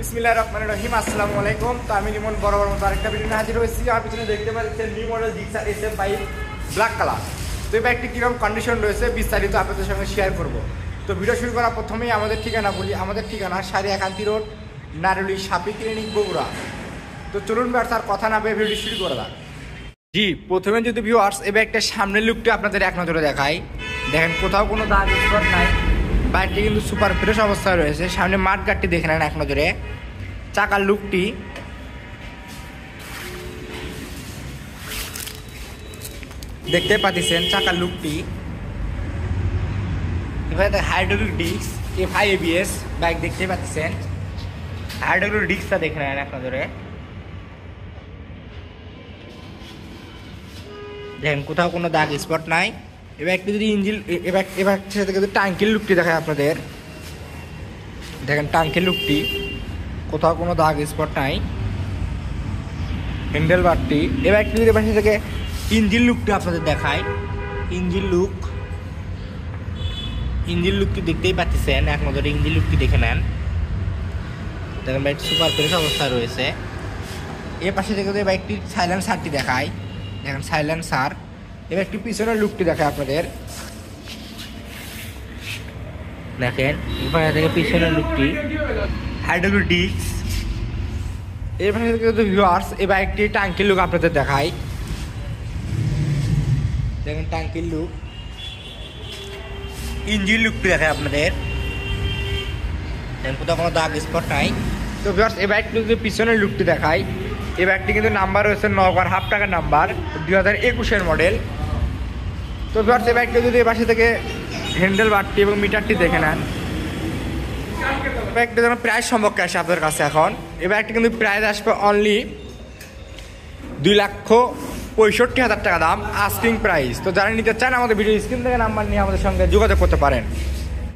বিসমিল্লাহির রহমানির রহিম। আসসালামু আলাইকুম। তো আমি লিমন বরাবর মতো আরেকটা ভিডিও নিয়ে হাজির হয়েছি। আমার পিছনে দেখতে পাচ্ছেন new model Gixxer SF bike black colour. তো এই বাইকটি কীরকম কন্ডিশন রয়েছে বিস্তারিত আপনাদের সঙ্গে শেয়ার করব। তো ভিডিও শুরু করার প্রথমেই আমাদের ঠিকানা বলি। আমাদের ঠিকানা সারিয়া কান্তি রোড, নারুলি, সাপি ক্লিনিক, বগুড়া। তো চলুন আর কথা না পেয়ে ভিডিও শুরু করা যাক। জি, প্রথমে যদি ভিউয়ার্স এই বাইকটার সামনের লুকটা আপনাদের এক নজরে দেখাই। দেখেন কোথাও কোনো দাগ স্পট নাই। বাইকটি কিন্তু সুপার ফ্রেশ অবস্থায় রয়েছে। সামনে মাঠ গাটটি দেখে নেন এক নজরে। চাকার লুকটি দেখতে পাচ্ছেন, চাকার লুকটি এবারে hydraulic disk FI ABS bike দেখতে পাচ্ছেন। হাইড্রোলিক ডিস্কটা দেখে নেন এক নজরে। দেখেন কোথাও কোনো দাগ স্পট নাই। এবার একটু যদি ইঞ্জিন এবার সাথে কিন্তু ট্যাঙ্কির লুকটি দেখায় আপনাদের। দেখেন ট্যাঙ্কির লুকটি, কোথাও কোনো দাগ স্পট নাই। হ্যান্ডেল বারটি এবার একটু যদি পাশে থেকে ইঞ্জিন লুকটি আপনাদের দেখায়। ইঞ্জিন লুকটি দেখতেই পাচ্ছেন এক নজরে। ইঞ্জিন লুকটি দেখে নেন। দেখেন বাইকটি সুপার ফ্রেশ অবস্থায় রয়েছে। এর পাশে থেকে বাইকটির সাইলেন্সারটি দেখায়। দেখেন সাইলেন্সার। এবার একটি পিছনের লুকটি দেখায় আপনাদের। দেখেন এখানে থেকে পিছনের লুকটি হাইড্রোলিক ডিস্ক। এর পাশে থেকে ভিউয়ার্স এই বাইকটি ট্যাঙ্কির লুক আপনাদের দেখায়। দেখেন ট্যাঙ্কির লুক। ইঞ্জিন লুকটি দেখায় আপনাদের। দেখেন কোথাও কোনো দাগ স্পট নাই। তো ভিউয়ার্স এই বাইকটি যদি পিছনের লুকটি দেখায়, এই বাইকটি কিন্তু নাম্বার রয়েছে 9 হাফ টাকার নাম্বার, 2021-এর মডেল। তো ভিউয়ার্স এই বাইকটি যদি এই পাশে থেকে হ্যান্ডেল বারটি এবং মিটারটি দেখে নেন। বাইকটি যেন প্রাইস সম্পর্কে আসে আপনাদের কাছে। এখন এই বাইকটি কিন্তু প্রাইস আসবে অনলি 2,65,000 টাকা দাম, আস্কিং প্রাইস। তো যারা নিতে চান আমাদের ভিডিও স্ক্রিন থেকে নাম্বার নিয়ে আমাদের সঙ্গে যোগাযোগ করতে পারেন।